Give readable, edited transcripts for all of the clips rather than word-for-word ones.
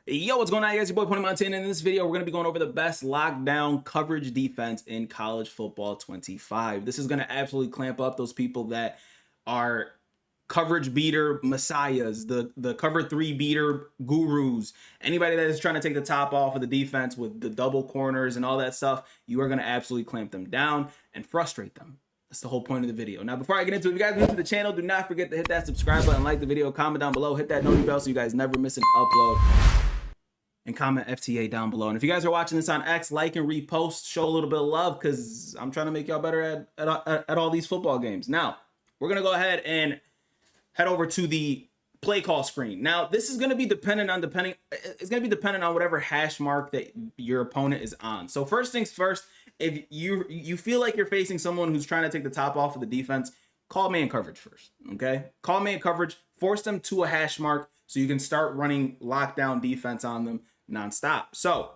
Yo, what's going on, guys? Your boy Pony Montana. In this video, we're going to be going over the best lockdown coverage defense in college football 25. This is going to absolutely clamp up those people that are coverage beater messiahs, the cover three beater gurus, anybody that is trying to take the top off of the defense with the double corners and all that stuff. You are going to absolutely clamp them down and frustrate them. That's the whole point of the video. Now, before I get into it, if you guys are new to the channel, do not forget to hit that subscribe button, like the video, comment down below, hit that notification bell so you guys never miss an upload, and comment FTA down below. And if you guys are watching this on X, like and repost, show a little bit of love, because I'm trying to make y'all better at all these football games. Now, we're going to go ahead and head over to the play call screen. Now, this is going to be dependent on whatever hash mark that your opponent is on. So first things first, if you feel like you're facing someone who's trying to take the top off of the defense, call man coverage first, okay? Call man coverage, force them to a hash mark so you can start running lockdown defense on them nonstop. So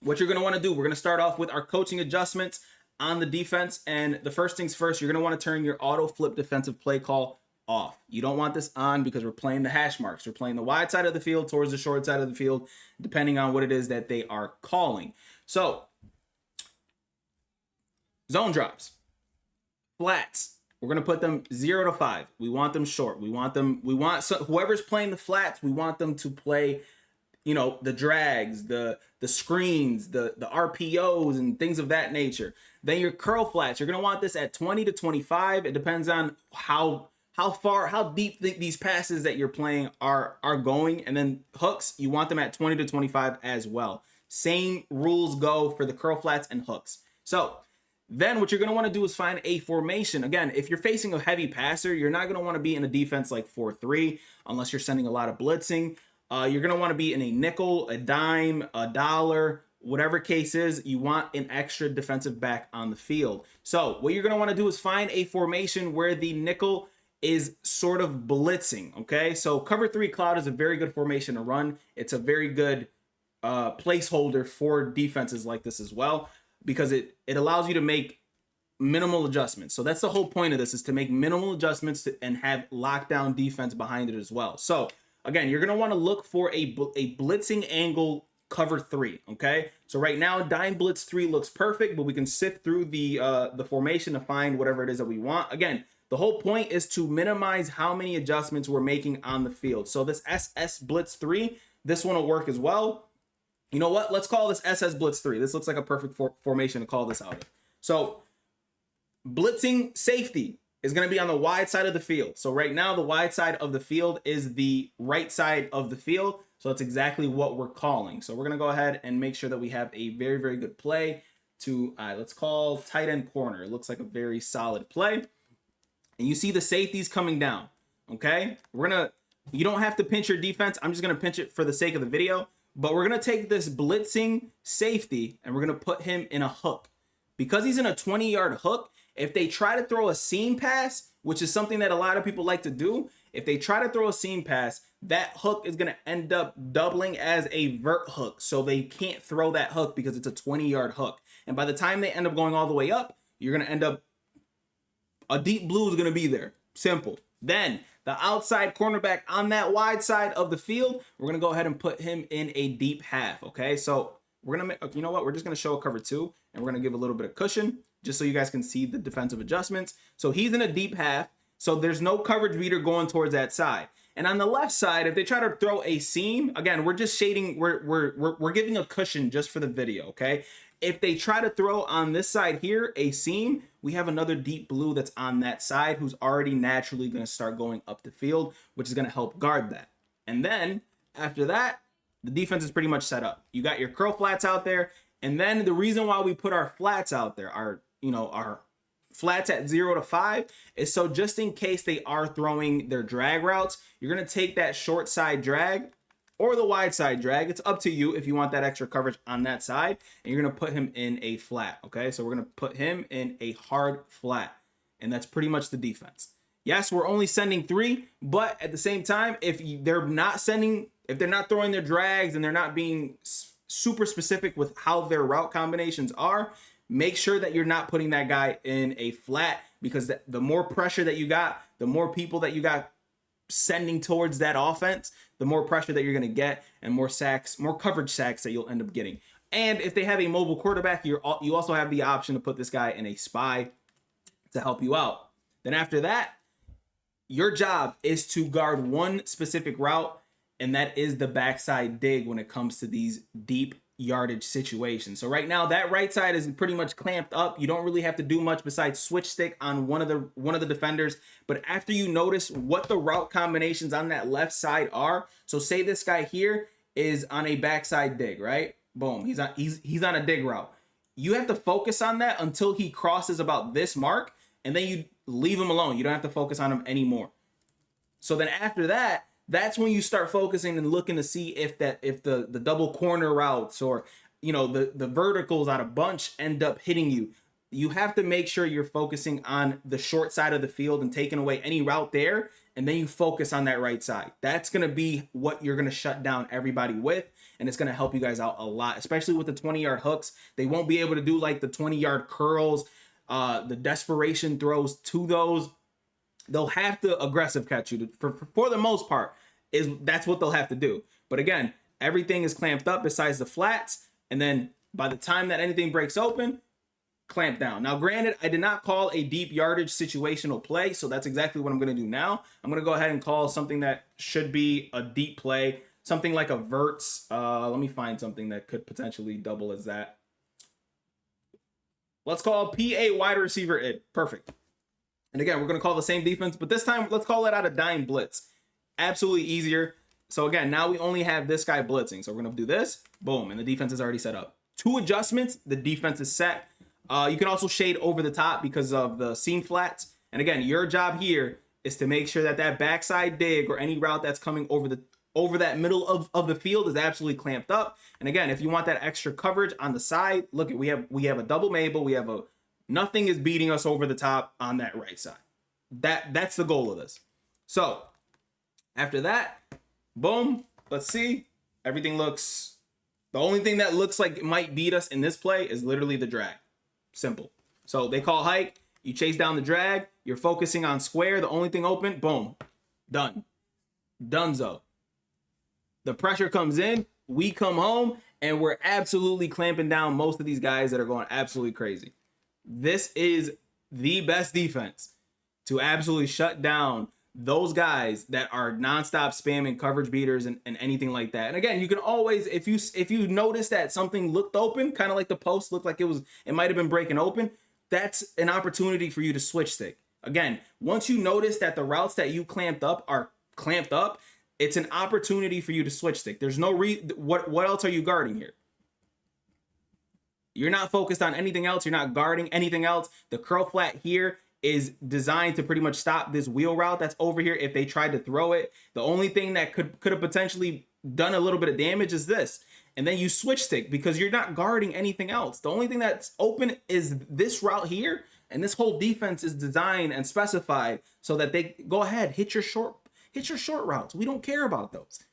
what you're going to want to do, we're going to start off with our coaching adjustments on the defense. And the first things first, you're going to want to turn your auto flip defensive play call off. You don't want this on because we're playing the hash marks. We're playing the wide side of the field towards the short side of the field, depending on what it is that they are calling. So zone drops, flats, we're going to put them 0 to 5. We want them short. Whoever's playing the flats, we want them to play, the drags, the screens, the RPOs and things of that nature. Then your curl flats, you're going to want this at 20 to 25. It depends on how deep these passes that you're playing are going. And then hooks, you want them at 20 to 25 as well. Same rules go for the curl flats and hooks. So then what you're going to want to do is find a formation. Again, if you're facing a heavy passer, you're not going to want to be in a defense like 4-3 unless you're sending a lot of blitzing. You're going to want to be in a nickel, a dime, a dollar, whatever case is, you want an extra defensive back on the field. So what you're going to want to do is find a formation where the nickel is sort of blitzing, okay? So cover 3 cloud is a very good formation to run. It's a very good placeholder for defenses like this as well, because it allows you to make minimal adjustments. So that's the whole point of this, is to make minimal adjustments and have lockdown defense behind it as well. So again, you're going to want to look for a blitzing angle cover 3, okay? So right now, dime blitz 3 looks perfect, but we can sift through the formation to find whatever it is that we want. Again, the whole point is to minimize how many adjustments we're making on the field. So this SS blitz 3, this one will work as well. You know what? Let's call this SS blitz 3. This looks like a perfect formation to call this out of. So blitzing safety is going to be on the wide side of the field. So right now, the wide side of the field is the right side of the field. So that's exactly what we're calling. So we're going to go ahead and make sure that we have a very, very good play to, let's call tight end corner. It looks like a very solid play. And you see the safeties coming down, okay? You don't have to pinch your defense. I'm just going to pinch it for the sake of the video. But we're going to take this blitzing safety and we're going to put him in a hook. Because he's in a 20-yard hook, if they try to throw a seam pass, which is something that a lot of people like to do, if they try to throw a seam pass, that hook is going to end up doubling as a vert hook. So they can't throw that hook because it's a 20-yard hook. And by the time they end up going all the way up, you're going to end up, a deep blue is going to be there. Simple. Then the outside cornerback on that wide side of the field, we're going to go ahead and put him in a deep half. Okay. So we're going to, you know what? We're just going to show a cover 2 and we're going to give a little bit of cushion just so you guys can see the defensive adjustments. So he's in a deep half. So there's no coverage beater going towards that side. And on the left side, if they try to throw a seam, again, we're just shading, we're giving a cushion just for the video. Okay. If they try to throw on this side here a seam, we have another deep blue that's on that side who's already naturally going to start going up the field, which is going to help guard that. And then after that, the defense is pretty much set up. You got your curl flats out there. And then the reason why we put our flats out there, our flats at 0 to 5, is so just in case they are throwing their drag routes, you're going to take that short side drag or the wide side drag. It's up to you if you want that extra coverage on that side, and you're going to put him in a flat. Okay. So we're going to put him in a hard flat, and that's pretty much the defense. Yes, we're only sending 3, but at the same time, if they're not throwing their drags and they're not being super specific with how their route combinations are, make sure that you're not putting that guy in a flat, because the more pressure that you got, the more people that you got sending towards that offense, the more pressure that you're going to get and more sacks, more coverage sacks that you'll end up getting. And if they have a mobile quarterback, you also have the option to put this guy in a spy to help you out. Then after that, your job is to guard one specific route, and that is the backside dig when it comes to these deep yardage situations. So right now that right side is pretty much clamped up. You don't really have to do much besides switch stick on one of the defenders. But after you notice what the route combinations on that left side are, so say this guy here is on a backside dig, right? Boom, he's on a dig route. You have to focus on that until he crosses about this mark, and then you leave him alone. You don't have to focus on him anymore. So then after that, that's when you start focusing and looking to see if the double corner routes or the verticals out of bunch end up hitting you. You have to make sure you're focusing on the short side of the field and taking away any route there, and then you focus on that right side. That's going to be what you're going to shut down everybody with, and it's going to help you guys out a lot, especially with the 20-yard hooks. They won't be able to do like the 20-yard curls, the desperation throws to those. They'll have to aggressive catch you for the most part. That's what they'll have to do. But again, everything is clamped up besides the flats, and then by the time that anything breaks open, clamp down. Now, granted, I did not call a deep yardage situational play, so that's exactly what I'm going to do now. I'm going to go ahead and call something that should be a deep play, something like a verts. Let me find something that could potentially double as that. Let's call PA wide receiver id. Perfect. And again, we're going to call the same defense, but this time let's call it out a dime blitz. Absolutely easier. So again, now we only have this guy blitzing. So we're going to do this. Boom. And the defense is already set up. 2 adjustments. The defense is set. You can also shade over the top because of the seam flats. And again, your job here is to make sure that that backside dig or any route that's coming over that middle of the field is absolutely clamped up. And again, if you want that extra coverage on the side, look, we have a double Mabel. We have nothing is beating us over the top on that right side. That's the goal of this. So after that, boom, let's see. Everything looks, the only thing that looks like it might beat us in this play is literally the drag. Simple. So they call hike, you chase down the drag, you're focusing on square, the only thing open, boom, done. Dunzo. The pressure comes in, we come home, and we're absolutely clamping down most of these guys that are going absolutely crazy. This is the best defense to absolutely shut down those guys that are nonstop spamming coverage beaters and anything like that. And again, you can always, if you notice that something looked open, kind of like the post looked like it might have been breaking open, that's an opportunity for you to switch stick. Again, once you notice that the routes that you clamped up are clamped up, it's an opportunity for you to switch stick. There's no what else are you guarding here? You're not focused on anything else. You're not guarding anything else. The curl flat here is designed to pretty much stop this wheel route that's over here if they tried to throw it. The only thing that could have potentially done a little bit of damage is this. And then you switch stick because you're not guarding anything else. The only thing that's open is this route here, and this whole defense is designed and specified so that they go ahead, hit your short routes. We don't care about those.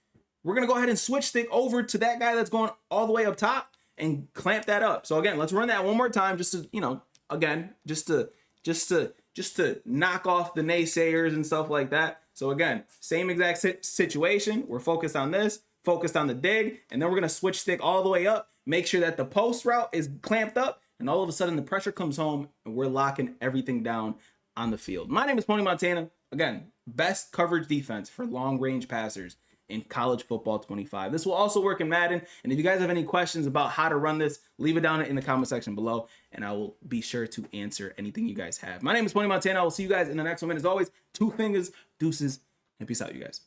We're going to go ahead and switch stick over to that guy that's going all the way up top and clamp that up. So again, let's run that one more time just to, again, just to knock off the naysayers and stuff like that. So again, same exact situation. We're focused on this, focused on the dig, and then we're going to switch stick all the way up, make sure that the post route is clamped up, and all of a sudden the pressure comes home and we're locking everything down on the field. My name is Pony Montana. Again, best coverage defense for long range passers in college football 25. This will also work in Madden. And if you guys have any questions about how to run this, leave it down in the comment section below, and I will be sure to answer anything you guys have. My name is Pony Montana. I will see you guys in the next one. As always, 2 fingers, deuces, and peace out, you guys.